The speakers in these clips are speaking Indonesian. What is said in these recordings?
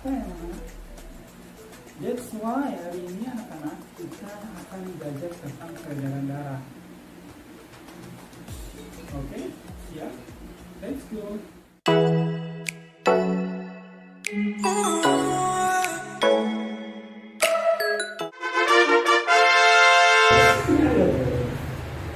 apa ya anak-anak? That's why hari ini anak-anak kita akan belajar tentang peredaran darah. Oke, siap? Let's go.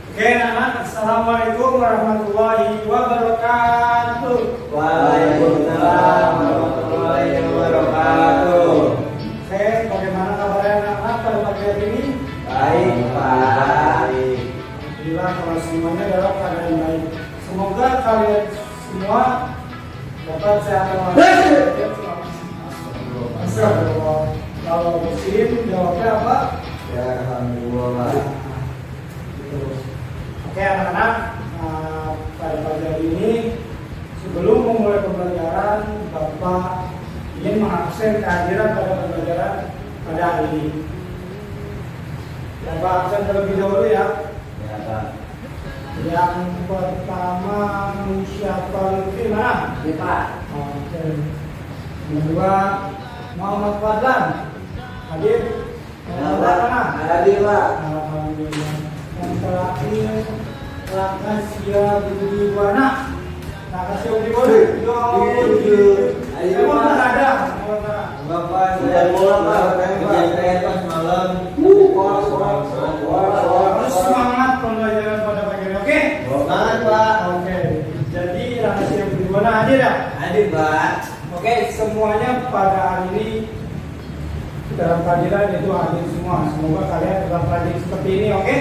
Oke anak-anak, assalamualaikum warahmatullahi wabarakatuh. Waalaikumsalam warahmatullahi wabarakatuh. Oke, bagaimana kabarnya anak-anak pada pagi hari ini? Baik, Pak. Alhamdulillah kalau semuanya dalam keadaan baik. Semoga kalian semua dapat sehat walafiat. Astagfirullah. Kalau muslim jawabnya apa? Ya, alhamdulillah. Oke anak-anak, pada pagi hari ini sebelum memulai pembelajaran, Bapak ingin mengabsen kehadiran pada pembelajaran pada hari ini. Bapak absen terlebih dahulu ya. Ya, Pak. Yang pertama Musyafal Lutfi mana? Ya, Pak. Oke. Yang kedua Muhammad Fadlan. Hadir? Muhammad Fadlan mana? Hadir, Pak. Alhamdulillah. Yang terakhir Rakasia Budi Wana. Rakasia Budi Wana. Ayo mana ada? Bapak sudah pulang, Pak. Kejadian pas malam. Harus semangat pembelajaran pada pagi ini, oke? Semangat, Pak. Oke. Jadi Rakasia Budi Wana hadir ya? Hadir, Pak. Oke, semuanya pada hari ini dalam pelajaran itu hadir semua. Semoga kalian dalam pelajaran seperti ini, oke?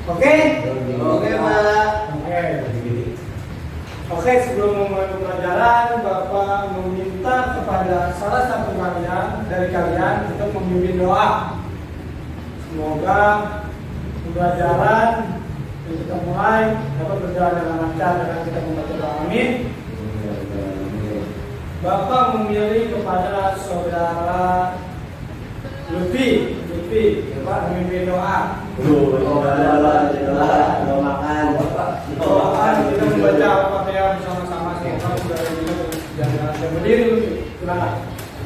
Oke? Oke, Pak. Oke. Oke, sebelum memulai pembelajaran, Bapak meminta kepada salah satu dari kalian untuk memimpin doa. Semoga pembelajaran yang kita mulai dapat berjalan dengan lancar dengan kita membaca doa. Amin. Bapak memilih kepada saudara Lutfi, Bapak memimpin doa. Doakan kita membaca Al-Fatihah bersama-sama. Semoga sudah jangan berdiri Lutfi. Silakan.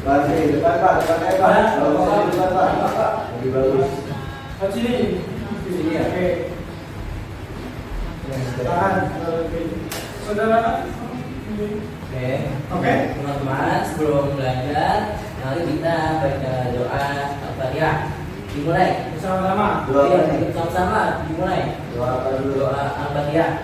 Depan, Pak. Lebih bagus. Di sini. Di sini. Oke. Silakan, Lutfi. Saudara. Oke, teman-teman, sebelum belajar, mari kita baca doa Al-Fatihah. Dimulai Bersama-sama. sama-sama dimulai. Doa apa dulu? Doa Al-Fatihah.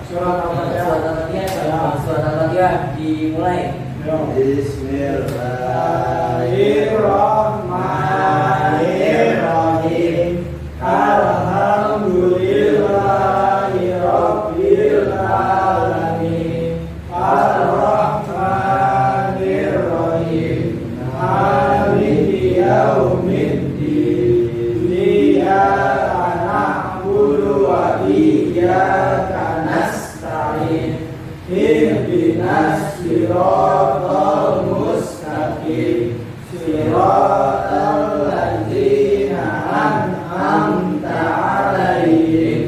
Surat Al-Fatihah. Surat Al-Fatihah dimulai. Bismillahirrahmanirrahim. Alhamdulillahirabbil alamin. Ar-Rahmanir-Rahim. Maliki yaumiddin. Iyyaka na'budu wa iyyaka nasta'in. Ihdinas siratal mustaqim. Siratal ladzina an'amta 'alaihim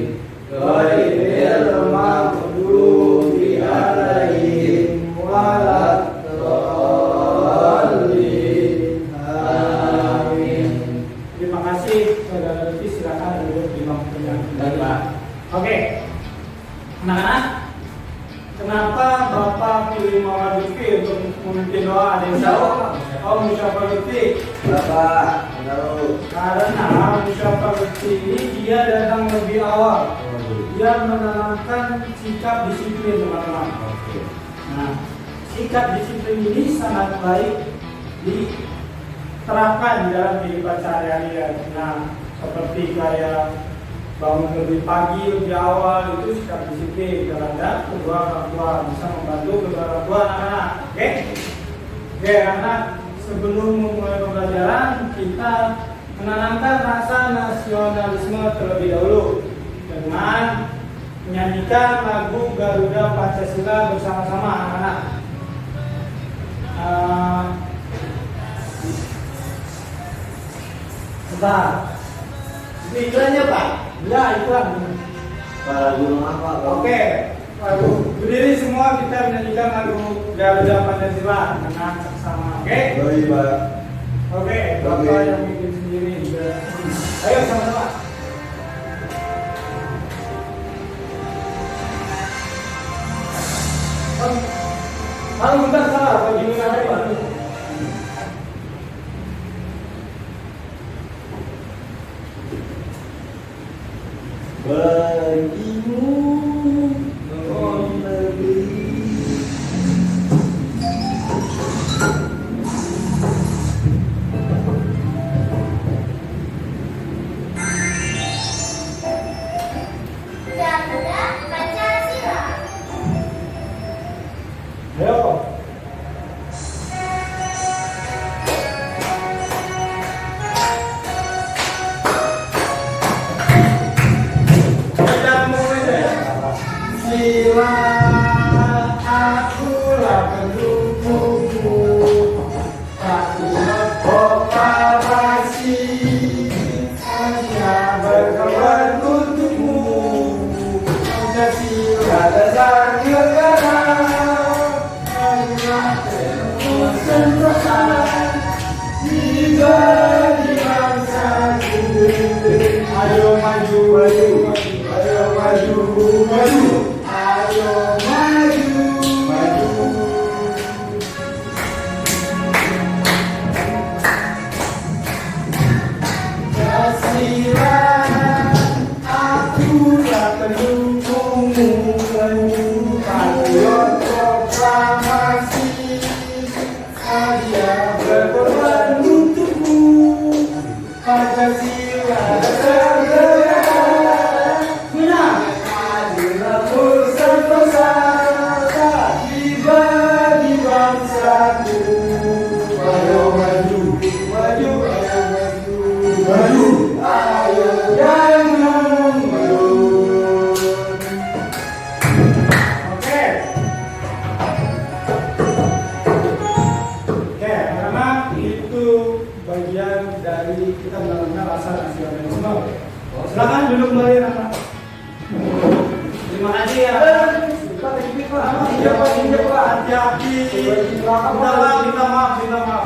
ghairil maghdubi 'alaihim waladdallin. Amin. Terima kasih saudara Lutfi, silakan duduk di bangku yang Pak. Oke. Anak-anak, kenapa Bapak pilih Muhammad Lutfi untuk memimpin doa? Ada yang tahu? Oh, Musyafal Lutfi. Bapak, tahu. Karena Musyafal Lutfi ini dia datang lebih awal. Dia menanamkan sikap disiplin, teman-teman. Nah, sikap disiplin ini sangat baik diterapkan di dalam kehidupan sehari-hari. Nah, seperti kayak bangun lebih pagi, lebih awal, itu sikap disiplin terhadap kedua orang tua, bisa membantu kedua orang tua anak-anak. Oke? Oke, anak, sebelum memulai pembelajaran, kita menanamkan rasa nasionalisme terlebih dahulu dengan menyanyikan lagu Garuda Pancasila bersama-sama anak-anak. Bentar. Itu iklannya, Pak? Ya, iklan. Para guru apa? Oke. Waduh, berdiri semua kita menyanyikan lagu Garuda Pancasila dengan seksama. Oke? Baik, Pak. Oke, Bapak yang bikin sendiri juga. Ayo sama-sama. Halo, bentar salah. Bagi mana Pak? Bagimu oh negeri Garuda Pancasila. Ayo. Sila akulah pendukungmu, aku berkooperasi hanya berkawan untukmu. Pancasila dasar negara, adalah Nusantara, di bangsaku. Ayo maju, maju, ayo maju, maju. Ayo maju, maju. Pancasila, akulah pendukungmu, patriot proklamasi, saya berkorban untukmu. Pancasila dasar negara, menang. Adilah bersama-sama, tiba di bangsaku. Ayo maju, maju, ayo maju, maju. Ayo jangan mundur. Oke. Oke, karena itu bagian dari kita benar-benar rasa nasionalisme. Silakan duduk kembali, Rama. Terima kasih ya. Iya Pak, hati-hati.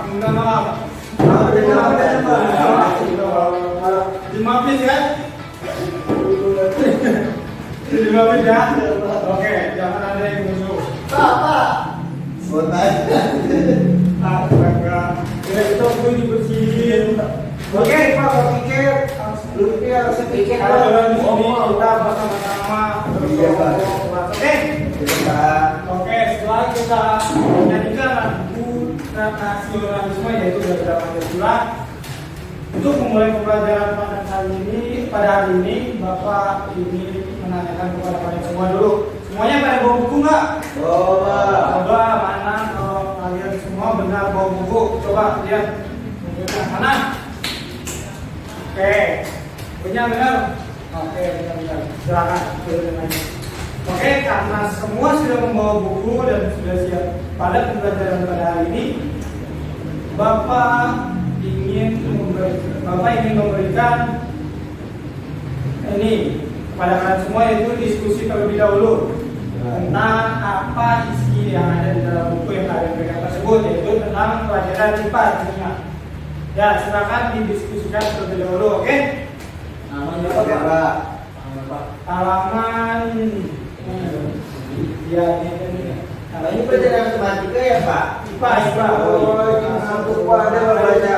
Minta maaf. Dimaafin ya. Dimaafin ya. Oke, jangan ada yang musuh. Pak. Astaga. Ya itu perlu dibersihin. Oke, Pak, pikir. Harus pikir. Kalau dalam sini kita bersama-sama. Iya, Pak. Oke. Oke, setelah kita menyanyikan lagu nasionalisme yaitu Garuda Pancasila, untuk memulai pembelajaran pada hari ini, Bapak ingin menanyakan kepada kalian semua dulu. Semuanya pada bawa buku nggak? Coba mana kalau kalian semua benar bawa buku? Coba lihat tunjukkan mana? Oke, benar. Oke, benar. Silakan turun lagi. Oke, karena semua sudah membawa buku dan sudah siap pada pembelajaran pada hari ini, Bapak ingin memberikan ini kepada kalian semua, yaitu diskusi terlebih dahulu tentang apa isi yang ada di dalam buku yang kalian pegang tersebut, yaitu tentang pelajaran IPA tentunya. Ya, silakan didiskusikan terlebih dahulu, oke? Namanya Pak. Halaman ya ini. Ini pelajaran matematika ya, Pak? IPA. Aku ada baca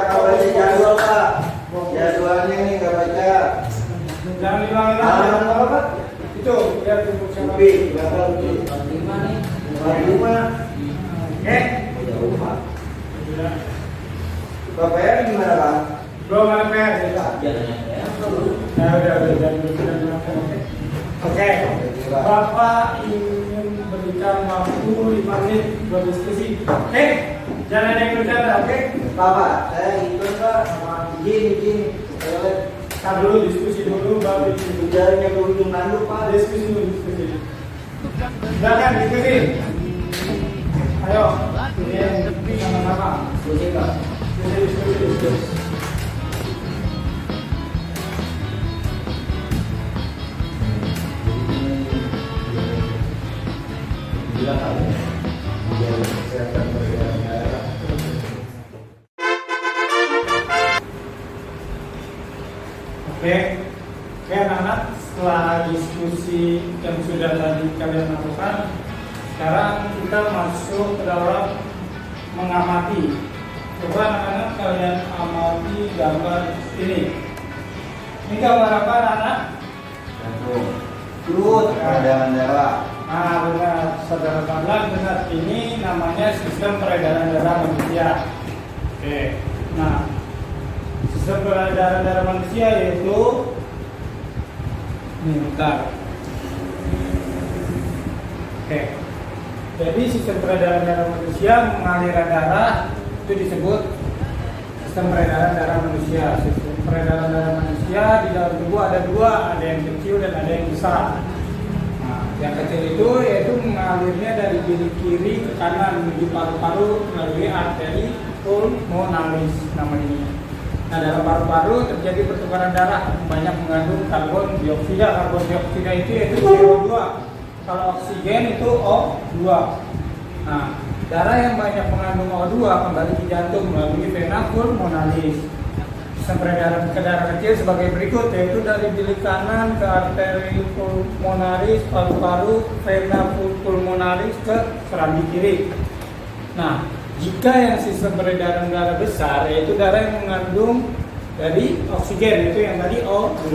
jadwal, Pak. Jadwalnya ini nggak baca. Jangan hilang Halaman apa, Pak? itu ya tunggu siapa. Upi, berapa Upi? 45 nih. 45. Oke. Udah. Bapaknya gimana, Pak? Belum ada PR ya. Jalannya ya. Nah, udah. Oke. Bapak ingin berikan waktu 5 menit buat diskusi. Oke. Jangan ada yang bercanda, oke? Bapak, saya ikut, Pak. Izin. Kita dulu diskusi dulu baru Ujarnya ke ujung tanduk, Pak. diskusi. Silakan diskusi. Ayo, ini sama-sama. Diskusi, Pak. Diskusi. Oke, oke anak-anak, setelah diskusi yang sudah tadi kalian lakukan, sekarang kita masuk ke dalam mengamati. Coba anak-anak kalian amati gambar ini. Ini gambar apa anak-anak? Jantung. Perut, peredaran darah. Nah benar, saudara Panggilan benar. Ini namanya sistem peredaran darah manusia. Oke, nah sistem peredaran darah manusia yaitu ini bentar. Oke, jadi sistem peredaran darah manusia, pengaliran darah itu disebut sistem peredaran darah manusia. Sistem peredaran darah manusia di dalam tubuh ada dua, ada yang kecil dan ada yang besar. Nah, yang kecil itu yaitu mengalirnya dari bilik kiri ke kanan menuju paru-paru melalui arteri pulmonalis nama ini. Nah, dalam paru-paru terjadi pertukaran darah yang banyak mengandung karbon dioksida. Karbon dioksida itu yaitu CO2. Kalau oksigen itu O2. Nah, darah yang banyak mengandung O2 kembali ke jantung melalui vena pulmonalis. Sistem peredaran ke darah kecil sebagai berikut, yaitu dari bilik kanan ke arteri pulmonalis, paru-paru, vena pulmonalis ke serambi kiri. Nah, jika yang sistem peredaran darah besar, yaitu darah yang mengandung dari oksigen, itu yang tadi O2,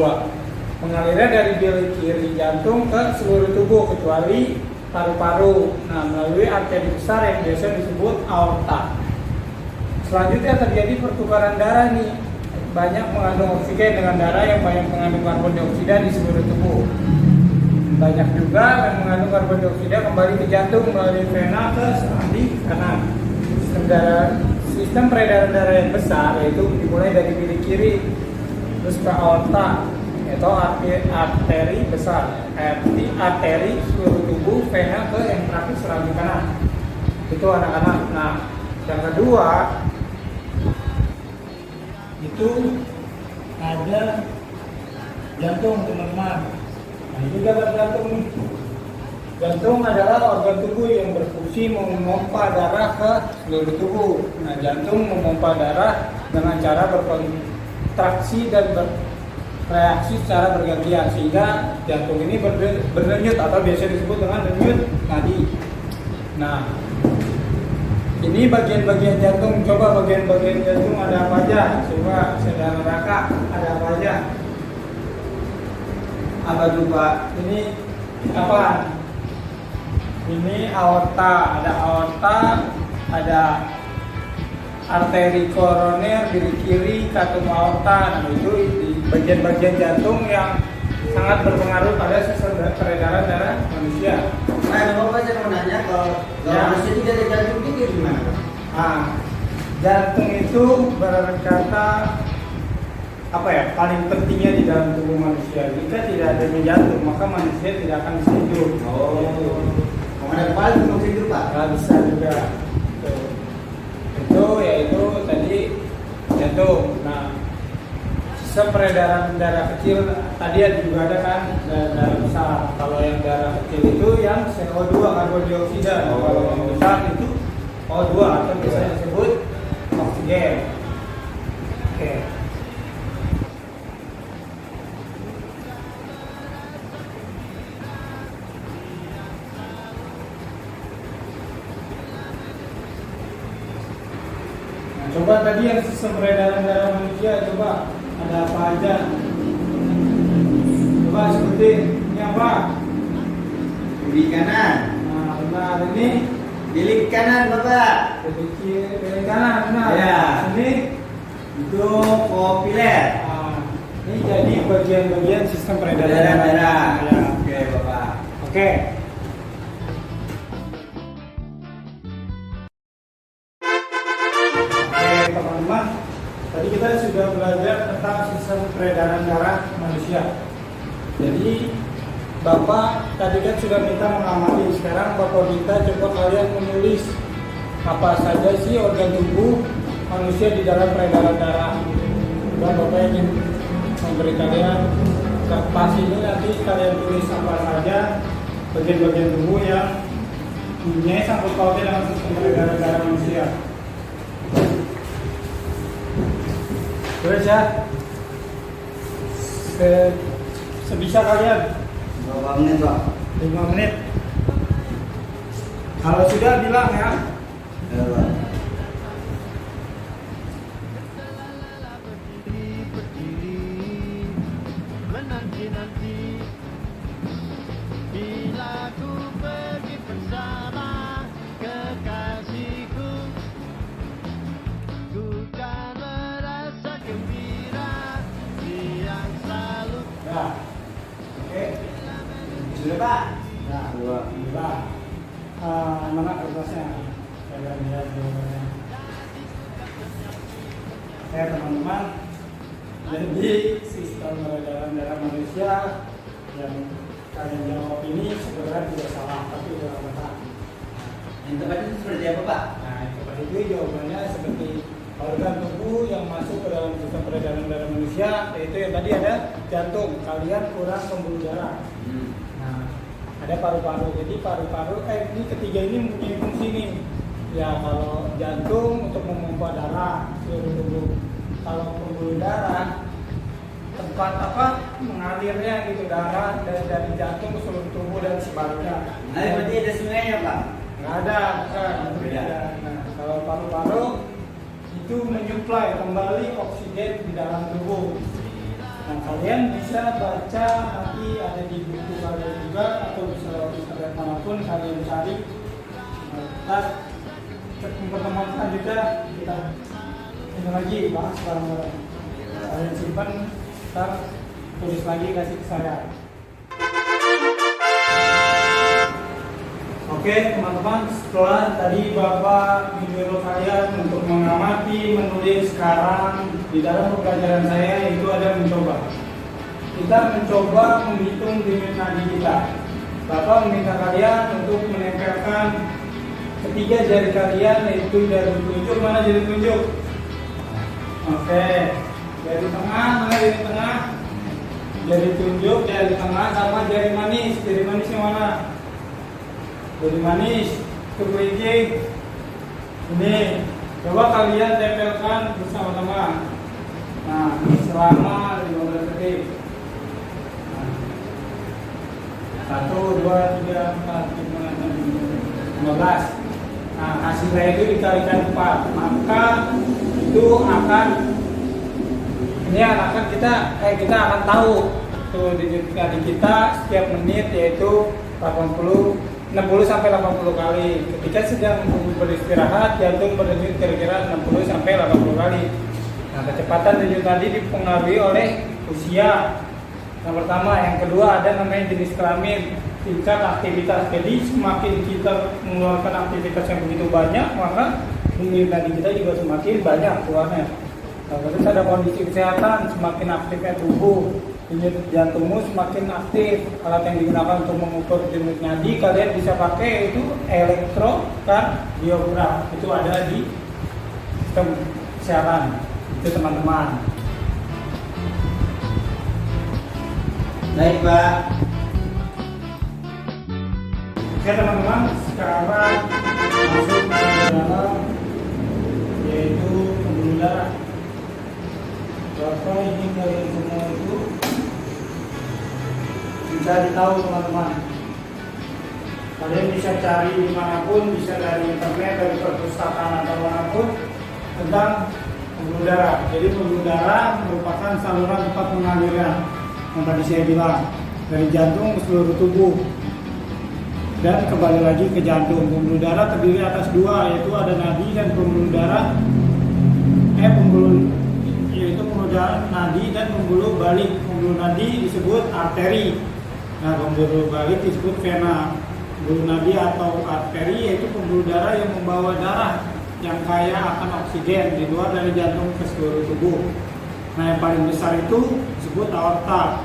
mengalirnya dari bilik kiri jantung ke seluruh tubuh kecuali paru-paru. Nah, melalui arteri besar yang biasa disebut aorta. Selanjutnya terjadi pertukaran darah nih, banyak mengandung oksigen dengan darah yang banyak mengandung karbon dioksida di seluruh tubuh. Banyak juga yang mengandung karbon dioksida kembali ke jantung melalui vena ke serambi kanan. Sistem peredaran darah yang besar yaitu dimulai dari bilik kiri terus ke aorta atau arteri besar, arteri seluruh tubuh, vena ke yang terakhir serambi kanan. Itu anak-anak. Nah, yang kedua itu ada jantung, teman-teman. Nah, ini gambar jantung nih. Jantung adalah organ tubuh yang berfungsi memompa darah ke seluruh tubuh. Nah, jantung memompa darah dengan cara berkontraksi dan bereaksi secara bergantian sehingga jantung ini berdenyut atau biasa disebut dengan denyut nadi. Nah, ini bagian-bagian jantung. Coba bagian-bagian jantung ada apa aja? Coba saudara Raka, ada apa aja? Apa juga? Ini apa? Ini aorta, ada arteri koroner di kiri, katum aorta. Nah, itu di bagian-bagian jantung yang sangat berpengaruh pada sistem peredaran darah manusia. Nah, Bapak saya mau nanya kalau manusia itu dari jantung itu gimana? Nah, jantung itu berkata apa ya, paling pentingnya di dalam tubuh manusia. Jika tidak ada jantung, maka manusia tidak akan bisa hidup. Mau ada kepala itu bisa hidup, Pak? Nggak bisa juga. Itu yaitu tadi jantung. Nah, sistem peredaran darah kecil tadi juga ada kan, darah besar. Kalau yang darah kecil itu yang CO2, karbon dioksida. Kalau yang besar itu O2 atau bisa disebut oksigen. Oke. Nah, coba tadi yang sistem peredaran darah manusia, coba ada apa aja? Coba sebutin. Ini apa? Bilik kanan. Nah, benar ini. Bilik kanan, Bapak. Bilik kanan, benar. Ya. Ini Itu populer. ini jadi bagian-bagian sistem peredaran Darah. Ya. Oke, Bapak. Oke. Oke, teman-teman. Tadi kita sudah belajar tentang sistem peredaran darah manusia. Jadi Bapak tadi kan sudah minta mengamati. Sekarang Bapak minta coba kalian menulis apa saja sih organ tubuh manusia di dalam peredaran darah. Dan Bapak ingin memberi kalian kertas ini, nanti kalian tulis apa saja bagian-bagian tubuh yang punya sangkut pautnya dengan sistem peredaran darah manusia. Tulis ya. sebisa kalian. Berapa menit Pak? 5 menit. Kalau sudah bilang ya. Ya Pak. Bila ku pergi bersama kekasihku, ku kan merasa gembira yang selalu. Nah, oke. Sudah Pak? Nah, Dua. Alhamdulillah. Mana kertasnya? Saya lihat jawabannya. Teman-teman, jadi sistem peredaran darah manusia yang kalian jawab ini sebenarnya tidak salah, tapi tidak benar. Yang tepat itu seperti apa Pak? Nah, seperti itu jawabannya seperti organ tubuh yang masuk ke dalam sistem peredaran darah manusia, yaitu yang tadi ada jantung. Kalian kurang pembuluh darah. Nah, ada paru-paru. Jadi paru-paru, ini ketiga ini mempunyai fungsi nih. Ya, kalau jantung untuk memompa darah seluruh tubuh. Kalau pembuluh darah, tempat apa mengalirnya gitu darah dari jantung ke seluruh tubuh dan sebaliknya. Nah, berarti ada sungainya Pak? Nggak ada, bukan. Beda. Nah, kalau paru-paru itu menyuplai kembali oksigen di dalam tubuh. Nah, kalian bisa baca nanti ada di buku kalian juga atau bisa lewat internet manapun kalian cari. Ntar pertemuan selanjutnya kita ini lagi bahas bareng-bareng. Kalian simpan, ntar tulis lagi kasih ke saya. Oke teman-teman, setelah tadi Bapak menyuruh kalian untuk mengamati, menulis, sekarang di dalam pembelajaran saya itu ada mencoba. Kita mencoba menghitung denyut nadi kita. Bapak meminta kalian untuk menempelkan ketiga jari kalian, yaitu jari telunjuk. Mana jari telunjuk? Oke, jari tengah, mana jari tengah? Jari telunjuk, jari tengah sama jari manis. Jari manis yang mana? Jari manis, itu kelinci. Ini, coba kalian tempelkan bersama-sama. Nah, selama 15 detik. 1, 2, 3, 4, 5, 6, 15. Nah, hasilnya itu dikalikan 4. Maka itu akan kita akan tahu tuh denyut nadi kita setiap menit, yaitu 60 sampai 80 kali. Ketika sedang beristirahat, jantung berdenyut kira-kira 60 sampai 80 kali. Nah, kecepatan denyut nadi dipengaruhi oleh usia. Yang pertama, yang kedua ada namanya jenis kelamin, tingkat aktivitas. Jadi semakin kita mengeluarkan aktivitas yang begitu banyak, maka denyut nadi kita juga semakin banyak keluarnya. Nah, terus ada kondisi kesehatan, semakin aktifnya tubuh, denyut jantungmu semakin aktif. Alat yang digunakan untuk mengukur denyut nadi kalian bisa pakai itu elektrokardiogram. Itu ada di sistem kesehatan. Itu teman-teman. Baik Pak. Oke teman-teman, sekarang masuk ke dalam yaitu pembuluh darah. Bapak ini kalian semua itu bisa ditahu teman-teman. Kalian bisa cari dimanapun, bisa dari internet, dari perpustakaan atau manapun tentang pembuluh darah. Jadi pembuluh darah merupakan saluran tempat mengalirnya yang tadi saya bilang, dari jantung ke seluruh tubuh dan kembali lagi ke jantung. Pembuluh darah terdiri atas dua, yaitu ada nadi dan pembuluh darah. Pembuluh darah nadi dan pembuluh balik. Pembuluh nadi disebut arteri. Nah, pembuluh balik disebut vena. Pembuluh nadi atau arteri yaitu pembuluh darah yang membawa darah yang kaya akan oksigen di luar dari jantung ke seluruh tubuh. Nah, yang paling besar itu disebut aorta.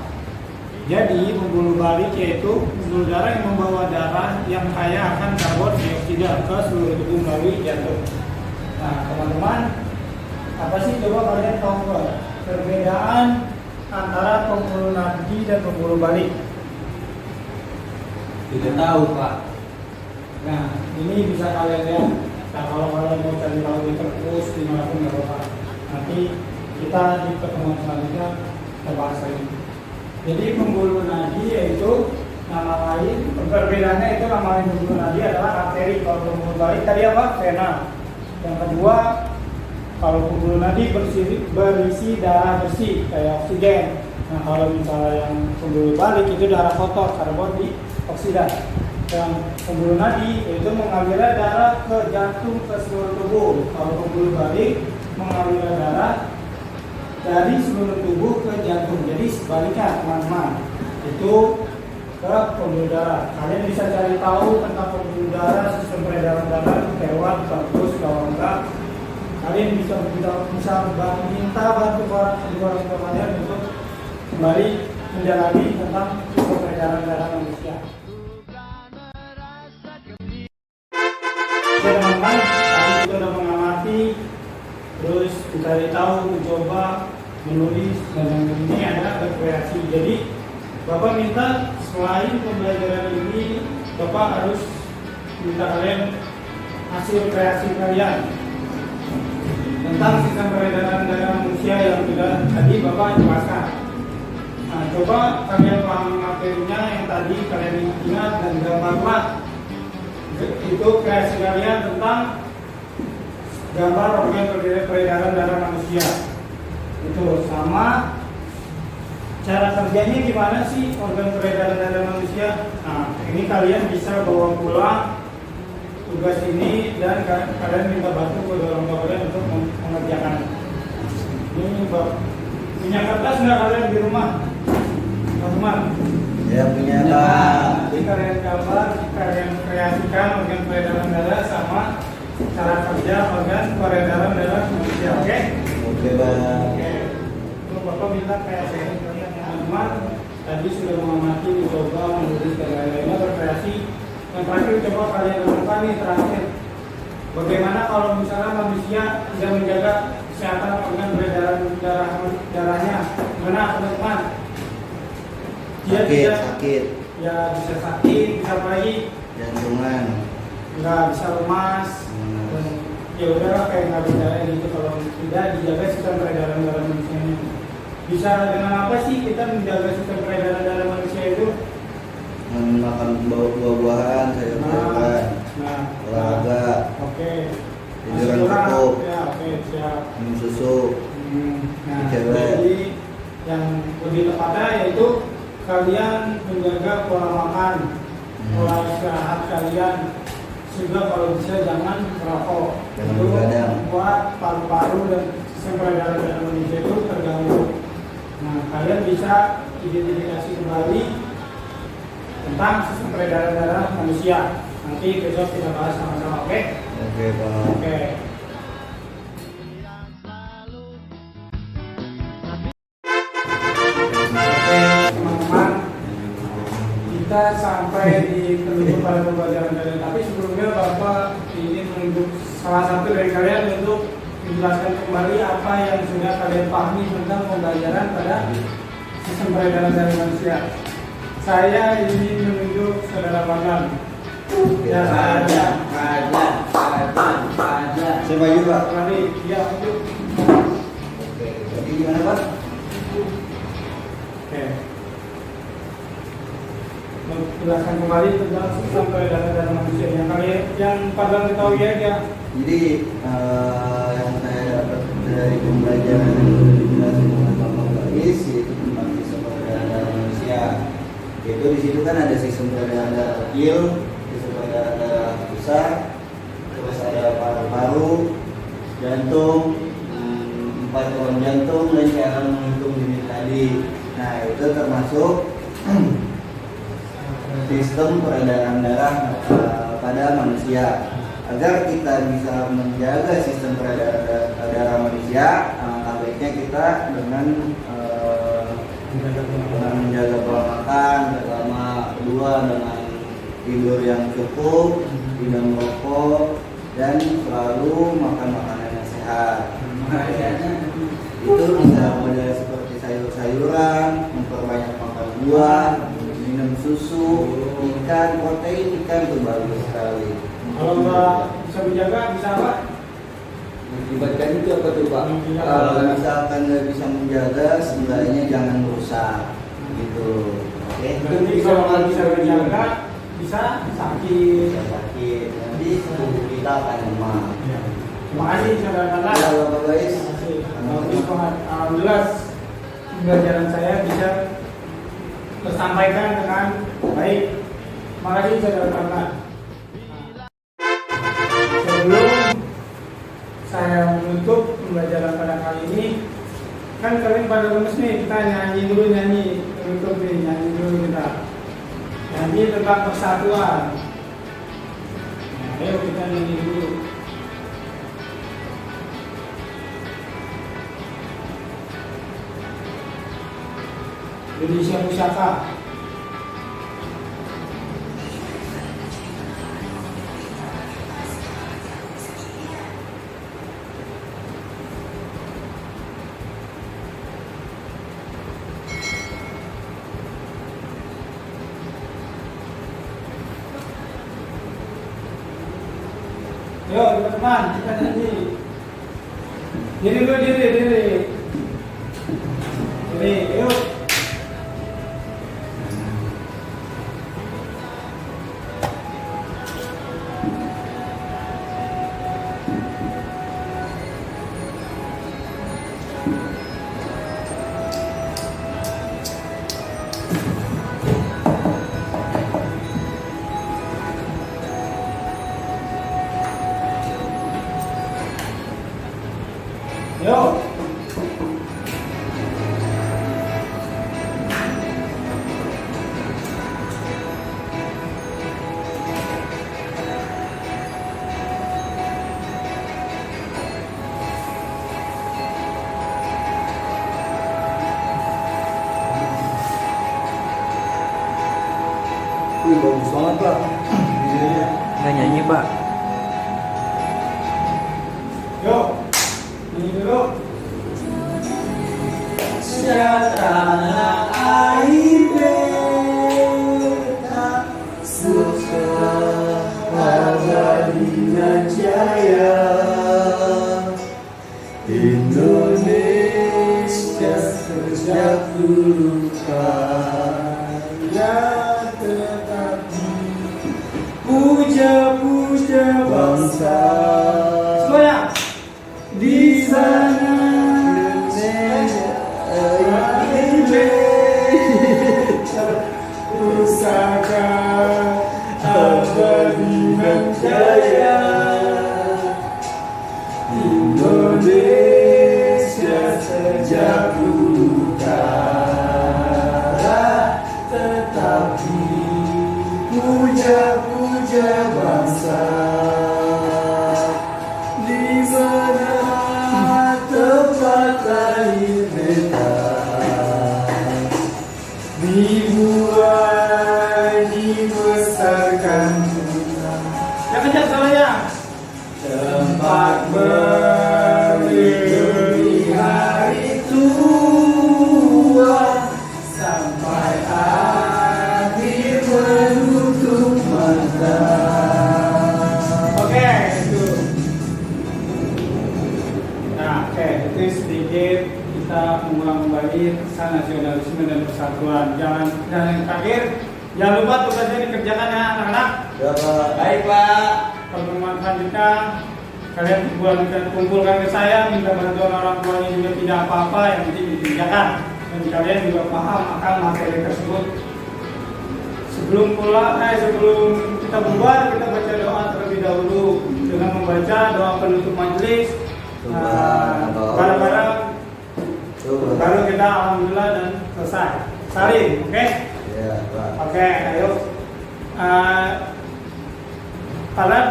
Jadi pembuluh balik yaitu pembuluh darah yang membawa darah yang kaya akan karbon dioksida ke seluruh tubuh melalui jantung. Nah, teman-teman, apa sih coba kalian tahu nggak perbedaan antara pembuluh nadi dan pembuluh balik? Tidak tahu Pak. Nah, ini bisa kalian lihat. Nah, kalau kalian mau cari tahu di perpus dimanapun nggak apa-apa. Nanti kita di pertemuan selanjutnya kita bahas lagi. Jadi pembuluh nadi yaitu nama lain, perbedaannya itu nama lain pembuluh nadi adalah arteri. Kalau pembuluh balik tadi apa? Vena. Yang kedua, kalau pembuluh nadi berisi darah bersih kayak oksigen. Nah kalau misalnya yang pembuluh balik itu darah kotor, karbon dioksida. Yang pembuluh nadi itu mengalirnya darah ke jantung ke seluruh tubuh. Kalau pembuluh balik mengalirnya darah dari seluruh tubuh ke jantung. Jadi sebaliknya teman-teman, itu ke pembuluh darah. Kalian bisa cari tahu tentang pembuluh darah, sistem peredaran darah, lewat bagus kalau enggak. Kalian bisa minta bantu orang tua kalian untuk kembali menjalani tentang sistem peredaran darah manusia. Oke teman-teman, tadi kita sudah mengamati, terus mencari tahu, mencoba, menulis, dan yang ini adalah berkreasi. Jadi Bapak minta selain pembelajaran ini, Bapak harus minta kalian hasil kreasi kalian tentang sistem peredaran darah manusia yang sudah tadi Bapak jelaskan. Nah, coba kalian pahami materinya yang tadi kalian ingat dan gambarlah itu kreasi kalian tentang gambar organ peredaran darah manusia. Itu sama cara kerjanya gimana sih organ peredaran darah manusia. Nah, ini kalian bisa bawa pulang tugas ini dan kalian minta bantu ke orang tua kalian untuk mengerjakan. Ini punya kertas nggak kalian di rumah, teman-teman? Ya punya Pak. Jadi kalian gambar, kalian kreasikan organ peredaran darah sama cara kerja organ peredaran darah manusia, oke? Oke Pak. Oke. Itu Bapak minta kreasi kalian ya, teman. Tadi sudah mengamati, mencoba, menulis dan lain-lainnya berkreasi. Yang terakhir coba kalian lakukan nih terakhir. Bagaimana kalau misalnya manusia tidak menjaga kesehatan organ peredaran darahnya? Gimana teman-teman? Dia Sakit. Ya bisa sakit, bisa apa lagi? Jantungan. Nggak bisa lemas. Ya udahlah kayak nggak berdarah gitu kalau tidak dijaga sistem peredaran darah manusia ini. Bisa dengan apa sih kita menjaga sistem peredaran darah manusia itu? Makan buah-buahan, sayur-sayuran, olahraga, Oke. tiduran cukup, Ya, oke, siap. minum susu. Nah, Cewek. jadi yang lebih tepatnya yaitu kalian menjaga pola makan, pola istirahat kalian, sehingga kalau bisa jangan merokok. Jangan Itu begadang. membuat paru-paru dan sistem peredaran darah manusia itu terganggu. Nah, kalian bisa identifikasi kembali tentang sistem peredaran darah manusia. Nanti besok kita bahas sama-sama, oke? Oke Pak. Oke. Teman-teman, kita sampai di penutup pada pembelajaran kalian. Tapi sebelumnya Bapak ingin menunjuk salah satu dari kalian untuk menjelaskan kembali apa yang sudah kalian pahami tentang pembelajaran pada sistem peredaran darah manusia. Saya ingin menunjuk saudara Pagan. Ya, saya. Saya maju Pak. Mari, dia untuk. Oke. Jadi gimana Pak? Oke. Menjelaskan kembali tentang sistem peredaran darah manusia yang Pagan ketahui aja. Jadi yang saya dapat dari pembelajaran yang sudah dijelasin oleh Bapak Baris yaitu tentang sistem peredaran darah manusia. Yaitu di situ kan ada sistem peredaran darah kecil, sistem peredaran darah besar, terus ada paru-paru, jantung, 4 kolom jantung dan cairan menghitung dini tadi. Nah itu termasuk sistem peredaran darah pada manusia. Agar kita bisa menjaga sistem peredaran darah manusia, baiknya kita dengan menjaga pola makan, pertama, kedua dengan tidur yang cukup, tidak merokok, dan selalu makan makanan yang sehat. Itu bisa model seperti sayur-sayuran, memperbanyak makan buah, minum susu, ikan, protein ikan itu bagus sekali. Kalau nggak bisa menjaga, bisa apa? Mengakibatkan itu apa tuh Pak? Kalau misalkan nggak bisa menjaga, sebenarnya jangan rusak. Gitu. Oke. Nanti kalau nggak bisa berjaga, bisa sakit. Bisa sakit. Nanti tubuh kita akan lemah. Ya. Terima kasih saudara-saudara. Ya, Bapak guys. Terima kasih. Alhamdulillah pembelajaran saya bisa tersampaikan dengan baik. Terima kasih saudara-saudara. Sebelum saya menutup pembelajaran pada kali ini, kan kalian pada lemes nih, kita nyanyi dulu menutup nih, nyanyi dulu kita. Nyanyi tentang persatuan. Nah, ayo kita nyanyi dulu. Indonesia Pusaka. Yo teman-teman, kita nyanyi. Diri dulu, diri. Yuk. Yo. Wih, bagus banget, Pak. Videonya. Nggak nyanyi Pak. Yo. Nyanyi dulu. Tanah air beta suka abadinya jaya Indonesia sejak dulu kaya tetapi puja-puja bangsa Semuanya. di sana Pusaka abadi jaya Indonesia sejak dulu kala tetapi puja-puja bangsa di mana tempat lahir beta dibuai dibesarkan Tuhan. Yang kencang suaranya. Tempat berdiri hari tua sampai akhir menutup mata. Oke, itu. Nah, itu sedikit kita mengulang kembali pesan nasionalisme dan persatuan. Jangan yang terakhir, jangan lupa tugasnya dikerjakan ya anak-anak. Ya, Pak. Baik Pak. Pertemuan selanjutnya kalian kumpulkan ke saya, minta bantuan orang tuanya juga tidak apa-apa, yang penting dikerjakan dan kalian juga paham akan materi tersebut. Sebelum kita bubar, kita baca doa terlebih dahulu dengan membaca doa penutup majelis. Barang-barang baru kita alhamdulillah dan selesai. Salim, oke? Ya, Pak. Oke, ayo. Talan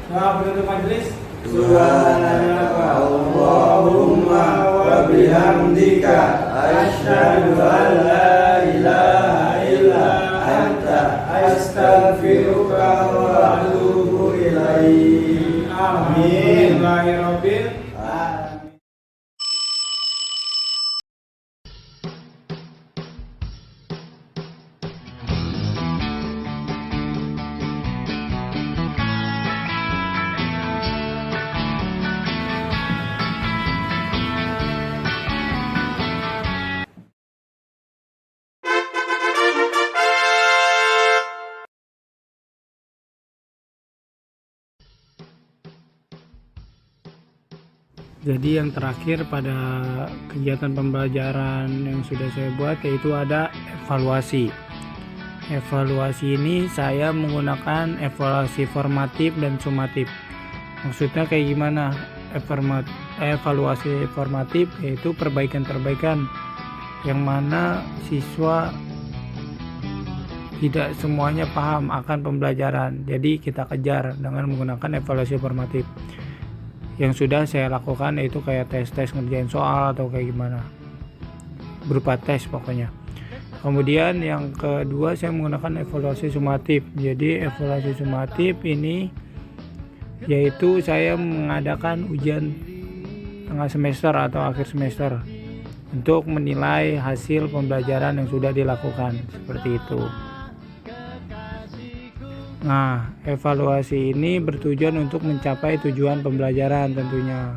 doa penutup majelis. Subhanallahumma wa bihamdika asyhadu an la ilaha illa anta astaghfiruka wa atubu ilaik. Amin. Amin. Jadi yang terakhir pada kegiatan pembelajaran yang sudah saya buat yaitu ada evaluasi. Evaluasi ini saya menggunakan evaluasi formatif dan sumatif. Maksudnya kayak gimana? Evaluasi formatif yaitu perbaikan-perbaikan yang mana siswa tidak semuanya paham akan pembelajaran. Jadi kita kejar dengan menggunakan evaluasi formatif. Yang sudah saya lakukan yaitu kayak tes-tes ngerjain soal atau kayak gimana, berupa tes pokoknya. Kemudian yang kedua saya menggunakan evaluasi sumatif. Jadi evaluasi sumatif ini yaitu saya mengadakan ujian tengah semester atau akhir semester untuk menilai hasil pembelajaran yang sudah dilakukan, seperti itu. Nah, evaluasi ini bertujuan untuk mencapai tujuan pembelajaran tentunya.